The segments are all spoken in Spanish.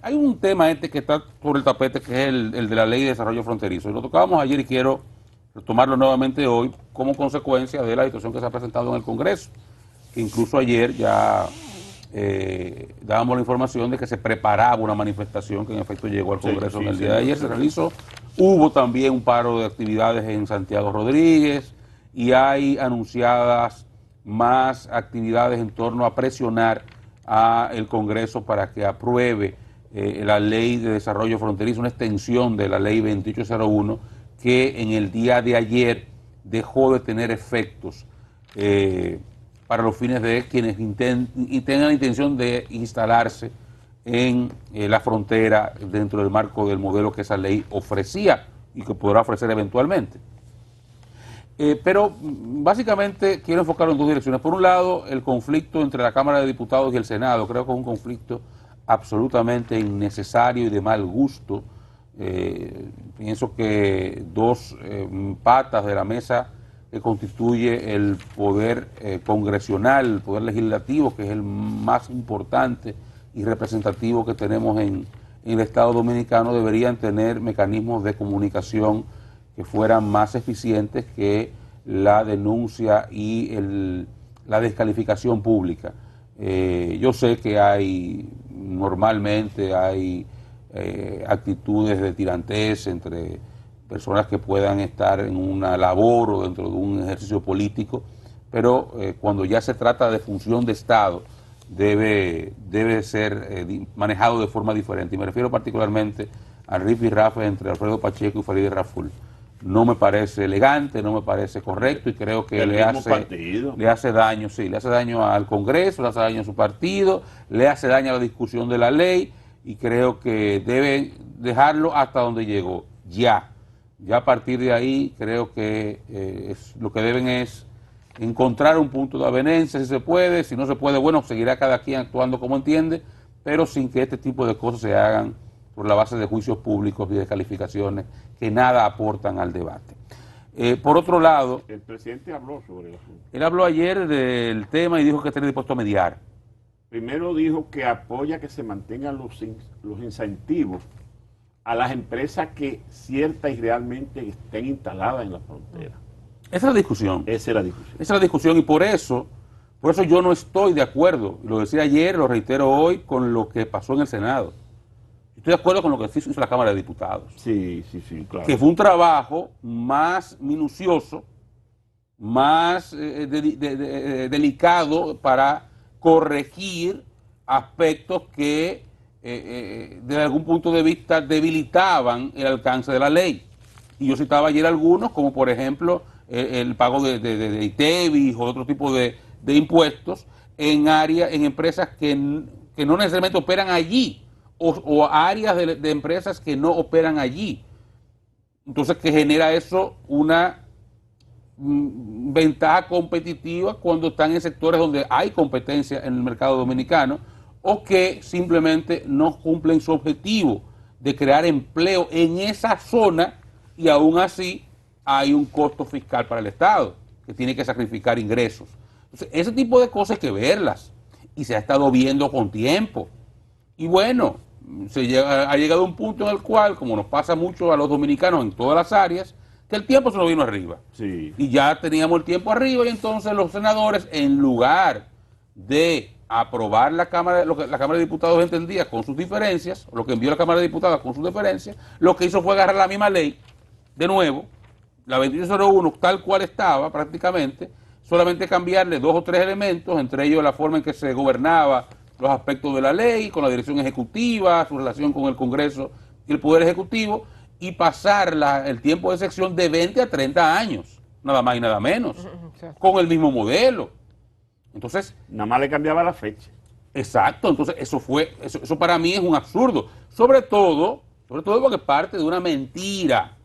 Hay un tema que está sobre el tapete, que es el de la ley de desarrollo fronterizo. Y lo tocábamos ayer y quiero retomarlo nuevamente hoy como consecuencia de la situación que se ha presentado en el Congreso. Que incluso ayer ya dábamos la información de que se preparaba una manifestación que en efecto llegó al Congreso en el día de ayer. Se realizó. Hubo también un paro de actividades en Santiago Rodríguez y hay anunciadas más actividades en torno a presionar al Congreso para que apruebe la ley de desarrollo fronterizo, una extensión de la ley 2801 que en el día de ayer dejó de tener efectos para los fines de quienes tengan la intención de instalarse en la frontera dentro del marco del modelo que esa ley ofrecía y que podrá ofrecer eventualmente. Pero básicamente quiero enfocarlo en dos direcciones. Por un lado, el conflicto entre la Cámara de Diputados y el Senado. Creo que es un conflicto absolutamente innecesario y de mal gusto. Pienso que dos patas de la mesa que constituye el poder congresional, el poder legislativo, que es el más importante y representativo que tenemos en el Estado Dominicano, deberían tener mecanismos de comunicación que fueran más eficientes que la denuncia y la descalificación pública. Yo sé que normalmente hay actitudes de tirantez entre personas que puedan estar en una labor o dentro de un ejercicio político, pero cuando ya se trata de función de Estado, debe ser manejado de forma diferente. Y me refiero particularmente al rifirrafe entre Alfredo Pacheco y Farideh Raful. No me parece elegante, no me parece correcto y creo que le hace daño, sí, le hace daño al Congreso, le hace daño a su partido, le hace daño a la discusión de la ley y creo que deben dejarlo hasta donde llegó, ya. Ya a partir de ahí creo que lo que deben es encontrar un punto de avenencia si se puede, si no se puede, bueno, seguirá cada quien actuando como entiende, pero sin que este tipo de cosas se hagan por la base de juicios públicos y de calificaciones que nada aportan al debate. Por otro lado, el presidente habló sobre el asunto. Él habló ayer del tema y dijo que estaría dispuesto a mediar. Primero dijo que apoya que se mantengan los incentivos a las empresas que ciertas y realmente estén instaladas en la frontera. Esa es la discusión. Esa es la discusión. Esa es la discusión y por eso yo no estoy de acuerdo, lo decía ayer, lo reitero hoy, con lo que pasó en el Senado. Estoy de acuerdo con lo que hizo la Cámara de Diputados. Sí, claro. Que fue un trabajo más minucioso, más delicado para corregir aspectos que desde algún punto de vista debilitaban el alcance de la ley. Y yo citaba ayer algunos, como por ejemplo el pago de ITEVIS o otro tipo de impuestos en empresas que no necesariamente operan allí, o áreas de empresas que no operan allí. Entonces, que genera eso una ventaja competitiva cuando están en sectores donde hay competencia en el mercado dominicano o que simplemente no cumplen su objetivo de crear empleo en esa zona y aún así hay un costo fiscal para el Estado que tiene que sacrificar ingresos. Entonces, ese tipo de cosas hay que verlas y se ha estado viendo con tiempo. Y bueno, ha llegado un punto en el cual, como nos pasa mucho a los dominicanos en todas las áreas, que el tiempo se nos vino arriba. Sí. Y ya teníamos el tiempo arriba y entonces los senadores, en lugar de aprobar lo que la Cámara de Diputados entendía con sus diferencias, o lo que envió la Cámara de Diputados con sus diferencias, lo que hizo fue agarrar la misma ley, de nuevo, la 2801 tal cual estaba prácticamente, solamente cambiarle 2 o 3 elementos, entre ellos la forma en que se gobernaba los aspectos de la ley, con la dirección ejecutiva, su relación con el Congreso y el Poder Ejecutivo, y pasar el tiempo de sección de 20 a 30 años, nada más y nada menos, con el mismo modelo. Entonces, nada más le cambiaba la fecha. Exacto, entonces eso para mí es un absurdo, sobre todo porque parte de una mentira.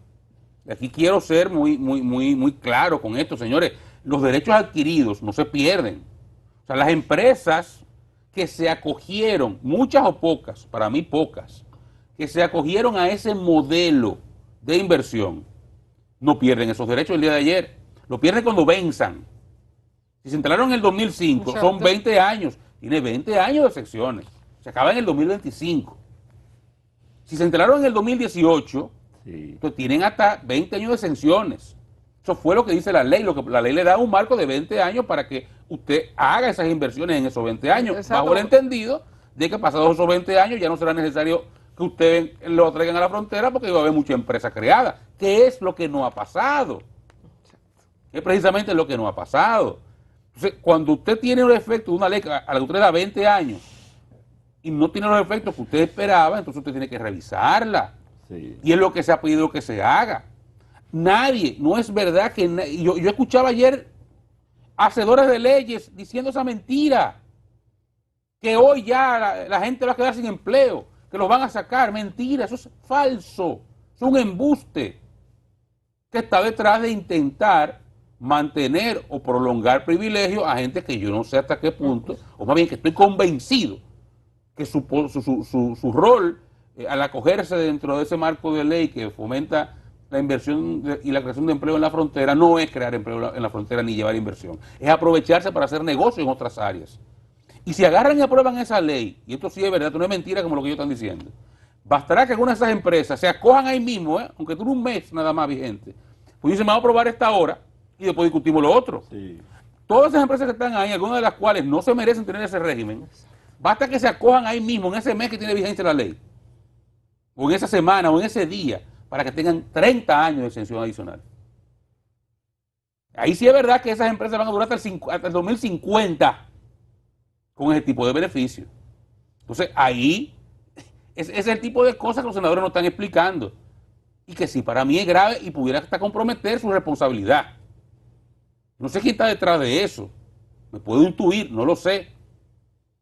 Y aquí quiero ser muy claro con esto, señores. Los derechos adquiridos no se pierden. O sea, las empresas que se acogieron, muchas o pocas, para mí pocas, que se acogieron a ese modelo de inversión, no pierden esos derechos el día de ayer. Lo pierden cuando venzan. Si se instalaron en el 2005, son 20 años. Tiene 20 años de secciones. Se acaba en el 2025. Si se enteraron en el 2018, entonces tienen hasta 20 años de exenciones. Eso fue lo que dice la ley. Lo que la ley le da un marco de 20 años para que usted haga esas inversiones en esos 20 años. Exacto. Bajo el entendido de que pasados esos 20 años ya no será necesario que usted lo traigan a la frontera porque va a haber mucha empresa creada. ¿Qué es lo que no ha pasado? Es precisamente lo que no ha pasado. Entonces, cuando usted tiene un efecto de una ley a la que usted le da 20 años y no tiene los efectos que usted esperaba, entonces usted tiene que revisarla. Sí. Y es lo que se ha pedido que se haga. Nadie, no es verdad que... Yo escuchaba ayer hacedores de leyes diciendo esa mentira, que hoy ya la gente va a quedar sin empleo, que los van a sacar. Mentira, eso es falso, es un embuste que está detrás de intentar mantener o prolongar privilegios a gente que yo no sé hasta qué punto, o más bien que estoy convencido que su rol al acogerse dentro de ese marco de ley que fomenta la inversión y la creación de empleo en la frontera no es crear empleo en la frontera ni llevar inversión, es aprovecharse para hacer negocio en otras áreas. Y si agarran y aprueban esa ley, y esto sí es verdad, esto no es mentira como lo que ellos están diciendo, bastará que algunas de esas empresas se acojan ahí mismo, aunque dure un mes nada más vigente, pues dicen, vamos a aprobar esta hora y después discutimos lo otro. Sí. Todas esas empresas que están ahí, algunas de las cuales no se merecen tener ese régimen, basta que se acojan ahí mismo, en ese mes que tiene vigencia la ley, o en esa semana, o en ese día, para que tengan 30 años de exención adicional. Ahí sí es verdad que esas empresas van a durar hasta el 2050 con ese tipo de beneficios. Entonces, ahí es el tipo de cosas que los senadores no están explicando. Y que sí, para mí es grave y pudiera hasta comprometer su responsabilidad. No sé quién está detrás de eso. Me puedo intuir, no lo sé.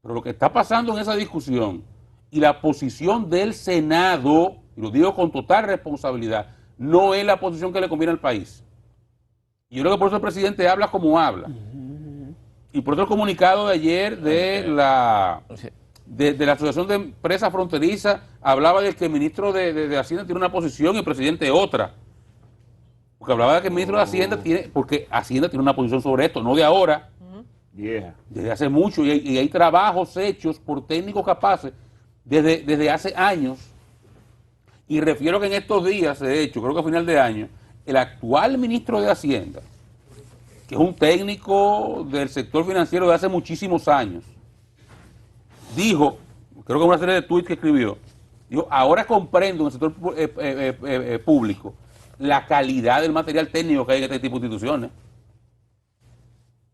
Pero lo que está pasando en esa discusión y la posición del Senado, y lo digo con total responsabilidad, no es la posición que le conviene al país. Y yo creo que por eso el presidente habla como habla. Y por eso el comunicado de ayer de la Asociación de Empresas Fronterizas hablaba de que el ministro de Hacienda tiene una posición y el presidente otra. Porque hablaba de que el ministro de Hacienda tiene, porque Hacienda tiene una posición sobre esto, no de ahora, desde hace mucho, y hay trabajos hechos por técnicos capaces desde hace años. Y refiero que en estos días, de hecho, creo que a final de año, el actual ministro de Hacienda, que es un técnico del sector financiero de hace muchísimos años, dijo, creo que una serie de tweets que escribió, dijo, ahora comprendo en el sector público la calidad del material técnico que hay en este tipo de instituciones.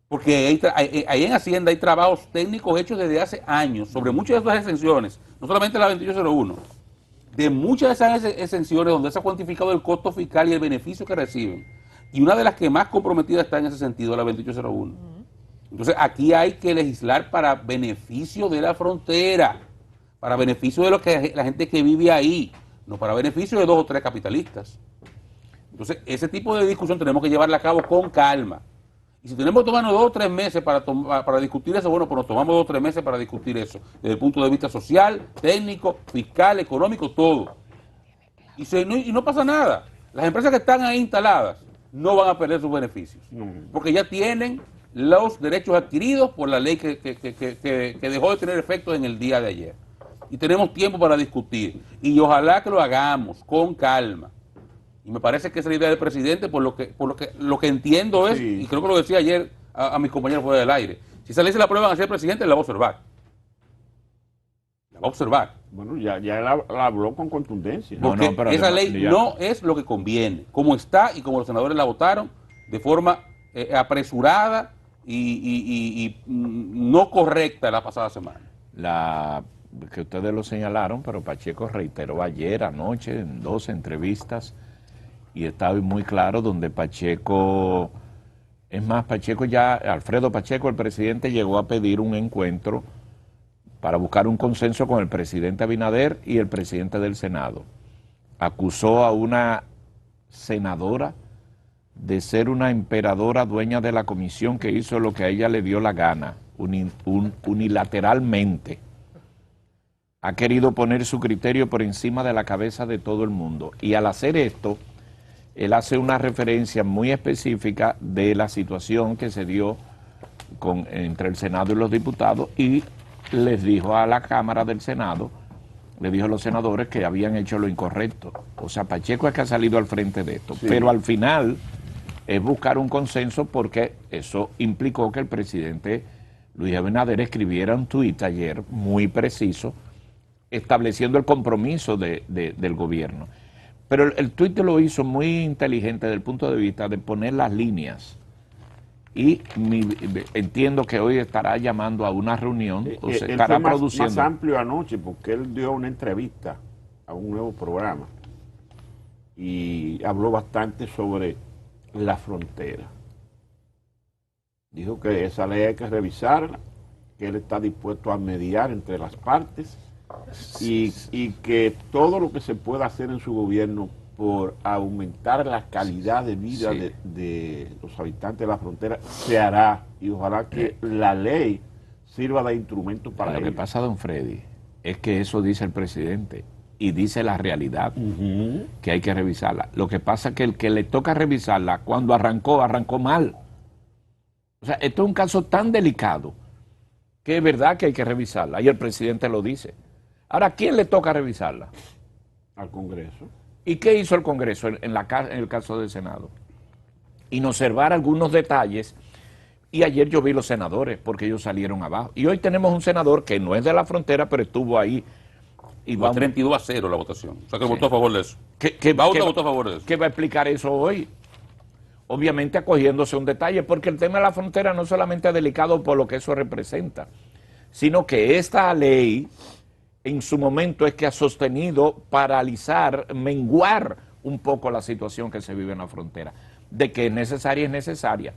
Porque ahí en Hacienda hay trabajos técnicos hechos desde hace años sobre muchas de esas exenciones, no solamente la 2801, de muchas de esas exenciones donde se ha cuantificado el costo fiscal y el beneficio que reciben. Y una de las que más comprometidas está en ese sentido, la 2801. Entonces aquí hay que legislar para beneficio de la frontera, para beneficio de la gente que vive ahí, no para beneficio de 2 o 3 capitalistas. Entonces ese tipo de discusión tenemos que llevarla a cabo con calma. Y si tenemos que tomarnos 2 o 3 meses para discutir eso, bueno, pues nos tomamos 2 o 3 meses para discutir eso, desde el punto de vista social, técnico, fiscal, económico, todo. Y no pasa nada. Las empresas que están ahí instaladas no van a perder sus beneficios, porque ya tienen los derechos adquiridos por la ley que dejó de tener efectos en el día de ayer. Y tenemos tiempo para discutir. Y ojalá que lo hagamos con calma. Y me parece que esa es la idea del presidente, por lo que entiendo es, y creo que lo decía ayer a mis compañeros fuera del aire, si esa ley se la aprueban hacia el presidente, la va a observar. La va a observar. Bueno, ya la habló con contundencia. Porque esa ley no es lo que conviene, como está y como los senadores la votaron, de forma apresurada y no correcta la pasada semana. Que ustedes lo señalaron, pero Pacheco reiteró ayer, anoche, en 2 entrevistas, y está muy claro donde Pacheco, es más, Alfredo Pacheco, el presidente, llegó a pedir un encuentro para buscar un consenso con el presidente Abinader y el presidente del Senado. Acusó a una senadora de ser una emperadora dueña de la comisión que hizo lo que a ella le dio la gana, unilateralmente. Ha querido poner su criterio por encima de la cabeza de todo el mundo. Y al hacer esto, él hace una referencia muy específica de la situación que se dio entre el Senado y los diputados y les dijo a la Cámara del Senado, le dijo a los senadores que habían hecho lo incorrecto. O sea, Pacheco es que ha salido al frente de esto. Sí. Pero al final es buscar un consenso, porque eso implicó que el presidente Luis Abinader escribiera un tuit ayer muy preciso estableciendo el compromiso del gobierno. Pero el tuit lo hizo muy inteligente desde el punto de vista de poner las líneas. Y entiendo que hoy estará llamando a una reunión, o se estará produciendo. Más amplio anoche, porque él dio una entrevista a un nuevo programa y habló bastante sobre la frontera. Dijo que esa ley hay que revisarla, que él está dispuesto a mediar entre las partes y que todo lo que se pueda hacer en su gobierno por aumentar la calidad de vida de los habitantes de la frontera se hará, y ojalá que la ley sirva de instrumento para ello. Lo que pasa, don Freddy, es que eso dice el presidente y dice la realidad, que hay que revisarla. Lo que pasa es que el que le toca revisarla, cuando arrancó mal. O sea, esto es un caso tan delicado que es verdad que hay que revisarla, y el presidente lo dice. Ahora, ¿a quién le toca revisarla? Al Congreso. ¿Y qué hizo el Congreso en el caso del Senado? Inobservar algunos detalles, y ayer yo vi los senadores, porque ellos salieron abajo. Y hoy tenemos un senador que no es de la frontera, pero estuvo ahí. Y va 32-0 la votación. O sea, que votó a favor de eso. Votó a favor de eso. ¿Qué va a explicar eso hoy? Obviamente acogiéndose un detalle, porque el tema de la frontera no solamente es delicado por lo que eso representa, sino que esta ley en su momento es que ha sostenido paralizar, menguar un poco la situación que se vive en la frontera. De que es necesaria.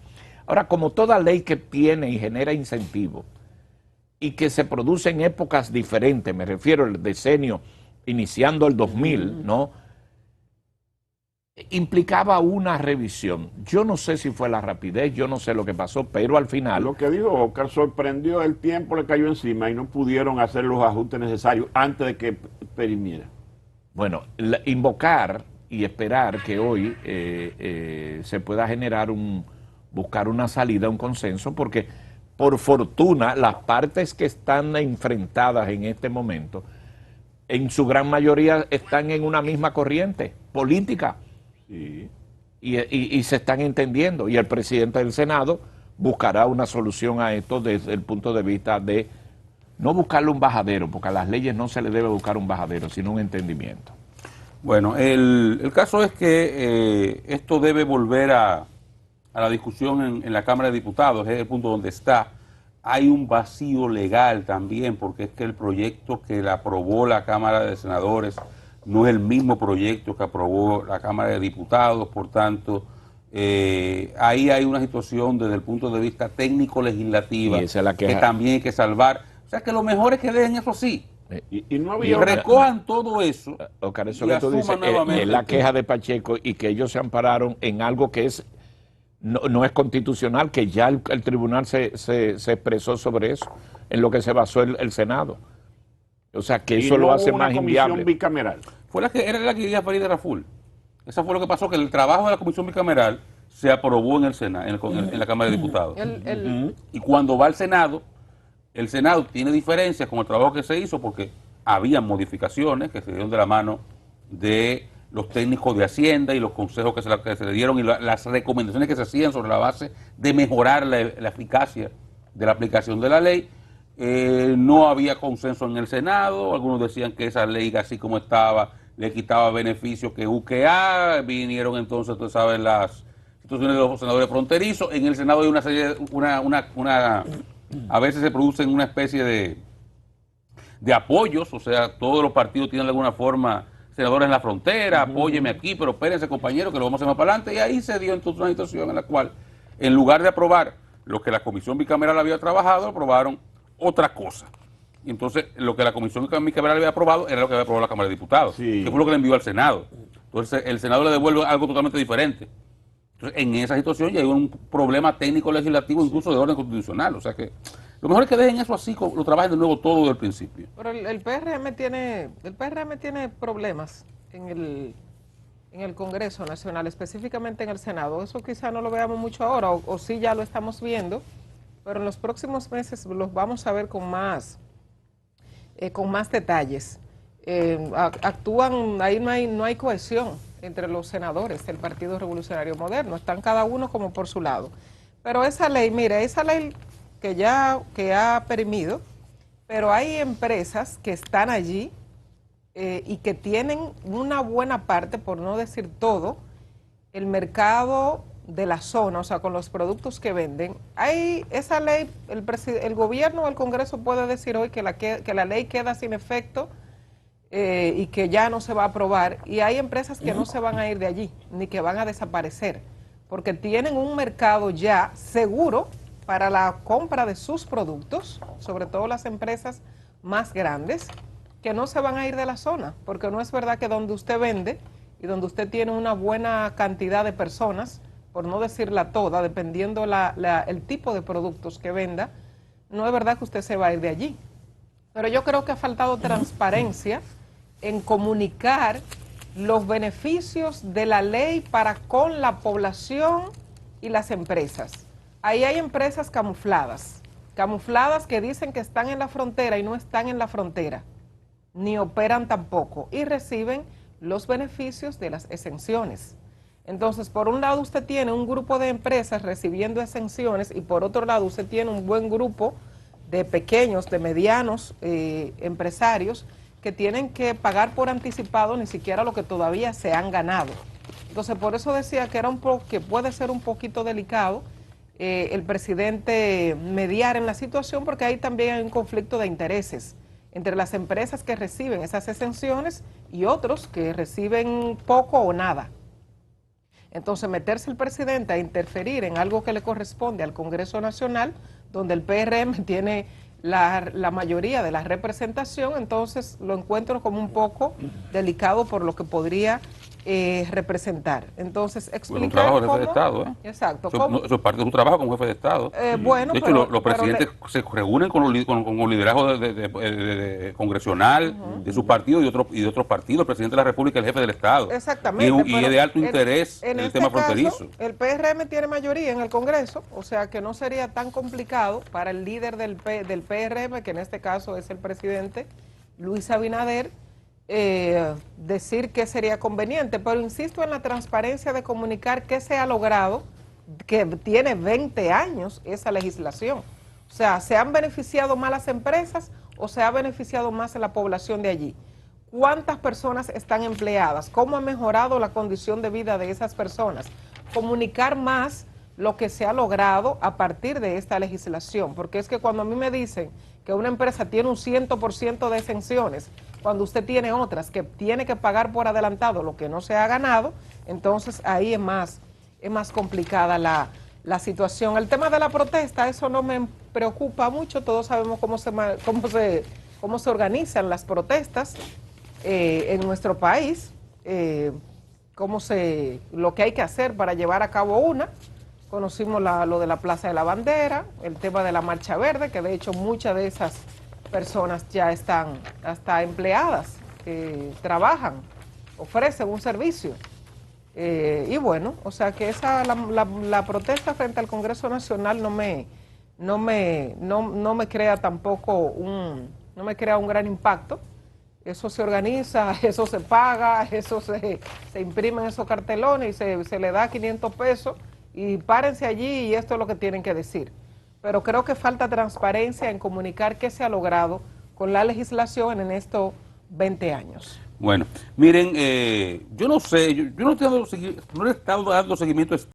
Ahora, como toda ley que tiene y genera incentivos y que se produce en épocas diferentes, me refiero al decenio iniciando el 2000, ¿no? Implicaba una revisión. Yo no sé si fue la rapidez, yo no sé lo que pasó, pero al final... Lo que dijo Oscar sorprendió, el tiempo le cayó encima y no pudieron hacer los ajustes necesarios antes de que perimiera. Bueno, invocar y esperar que hoy se pueda generar buscar una salida, un consenso, porque por fortuna las partes que están enfrentadas en este momento, en su gran mayoría están en una misma corriente política. Sí. Y se están entendiendo, y el presidente del Senado buscará una solución a esto desde el punto de vista de no buscarle un bajadero, porque a las leyes no se le debe buscar un bajadero, sino un entendimiento. Bueno, el caso es que esto debe volver a la discusión en la Cámara de Diputados, es el punto donde está. Hay un vacío legal también, porque es que el proyecto que la aprobó la Cámara de Senadores no es el mismo proyecto que aprobó la Cámara de Diputados, por tanto, ahí hay una situación desde el punto de vista técnico-legislativa que también hay que salvar. O sea, que lo mejor es que dejen eso así. Y no había recojan todo eso. Oscar, eso que tú dices es la queja de Pacheco, y que ellos se ampararon en algo que no es constitucional, que ya el tribunal se expresó sobre eso, en lo que se basó el Senado. O sea, que eso lo hace más inviable. Bicameral. Era la que quería Farideh Raful. Eso fue lo que pasó, que el trabajo de la comisión bicameral se aprobó en el Senado, en la Cámara de Diputados. Y cuando va al Senado, el Senado tiene diferencias con el trabajo que se hizo, porque había modificaciones que se dieron de la mano de los técnicos de Hacienda y los consejos que se le dieron, y las recomendaciones que se hacían sobre la base de mejorar la eficacia de la aplicación de la ley. No había consenso en el Senado, algunos decían que esa ley así como estaba le quitaba beneficios que UQA, vinieron entonces, tú sabes, las situaciones de los senadores fronterizos. En el Senado hay una serie, a veces se producen una especie de apoyos, o sea, todos los partidos tienen de alguna forma senadores en la frontera, apóyeme aquí, pero espérense compañeros que lo vamos a hacer más para adelante, y ahí se dio entonces una situación en la cual, en lugar de aprobar lo que la comisión bicameral había trabajado, aprobaron otra cosa. Y entonces lo que la comisión bicameral había aprobado era lo que había aprobado la Cámara de Diputados, que fue lo que le envió al Senado. Entonces el Senado le devuelve algo totalmente diferente. Entonces en esa situación ya hay un problema técnico legislativo, incluso de orden constitucional. O sea que lo mejor es que dejen eso así, lo trabajen de nuevo todo desde el principio. Pero el PRM tiene problemas en el Congreso Nacional, específicamente en el Senado. Eso quizá no lo veamos mucho ahora, o sí ya lo estamos viendo, pero en los próximos meses los vamos a ver con más con más detalles. Actúan, ahí no hay cohesión entre los senadores del Partido Revolucionario Moderno, están cada uno como por su lado. Pero esa ley, mire, esa ley que ha permitido, pero hay empresas que están allí y que tienen una buena parte, por no decir todo, el mercado de la zona, o sea, con los productos que venden. Hay esa ley, el gobierno o el Congreso puede decir hoy que la ley queda sin efecto y que ya no se va a aprobar, y hay empresas que no se van a ir de allí, ni que van a desaparecer, porque tienen un mercado ya seguro para la compra de sus productos, sobre todo las empresas más grandes, que no se van a ir de la zona, porque no es verdad que donde usted vende y donde usted tiene una buena cantidad de personas, por no decirla toda, dependiendo el tipo de productos que venda, no es verdad que usted se va a ir de allí. Pero yo creo que ha faltado transparencia en comunicar los beneficios de la ley para con la población y las empresas. Ahí hay empresas camufladas que dicen que están en la frontera y no están en la frontera, ni operan tampoco, y reciben los beneficios de las exenciones. Entonces, por un lado usted tiene un grupo de empresas recibiendo exenciones y por otro lado usted tiene un buen grupo de pequeños, de medianos empresarios que tienen que pagar por anticipado ni siquiera lo que todavía se han ganado. Entonces, por eso decía que puede ser un poquito delicado el presidente mediar en la situación, porque ahí también hay un conflicto de intereses entre las empresas que reciben esas exenciones y otros que reciben poco o nada. Entonces, meterse el presidente a interferir en algo que le corresponde al Congreso Nacional, donde el PRM tiene la mayoría de la representación, entonces lo encuentro como un poco delicado por lo que podría representar. Entonces, explicar un trabajo del jefe de Estado, ¿eh? Exacto. Eso es parte de su trabajo como jefe de Estado. Bueno, de hecho, los presidentes se reúnen con el liderazgo congresional de su partido y de otros partidos. El presidente de la República es el jefe del Estado. Exactamente. Y es de alto interés en el este tema caso, fronterizo. el PRM tiene mayoría en el Congreso, o sea que no sería tan complicado para el líder del PRM, que en este caso es el presidente Luis Abinader, decir qué sería conveniente, pero insisto en la transparencia de comunicar qué se ha logrado, que tiene 20 años esa legislación. O sea, ¿se han beneficiado más las empresas o se ha beneficiado más la población de allí? ¿Cuántas personas están empleadas? ¿Cómo ha mejorado la condición de vida de esas personas? Comunicar más lo que se ha logrado a partir de esta legislación, porque es que cuando a mí me dicen que una empresa tiene un 100% de exenciones, cuando usted tiene otras que tiene que pagar por adelantado lo que no se ha ganado, entonces ahí es más complicada la situación. El tema de la protesta, eso no me preocupa mucho, todos sabemos cómo se organizan las protestas en nuestro país, lo que hay que hacer para llevar a cabo una. Conocimos lo de la Plaza de la Bandera, el tema de la Marcha Verde, que de hecho muchas de esas personas ya están hasta empleadas, trabajan, ofrecen un servicio. Y bueno, o sea que la protesta frente al Congreso Nacional no me crea tampoco no me crea un gran impacto. Eso se organiza, eso se paga, eso se imprimen esos cartelones y se le da 500 pesos y párense allí y esto es lo que tienen que decir. Pero creo que falta transparencia en comunicar qué se ha logrado con la legislación en estos 20 años. Bueno, miren, yo no sé, yo no le he estado dando seguimiento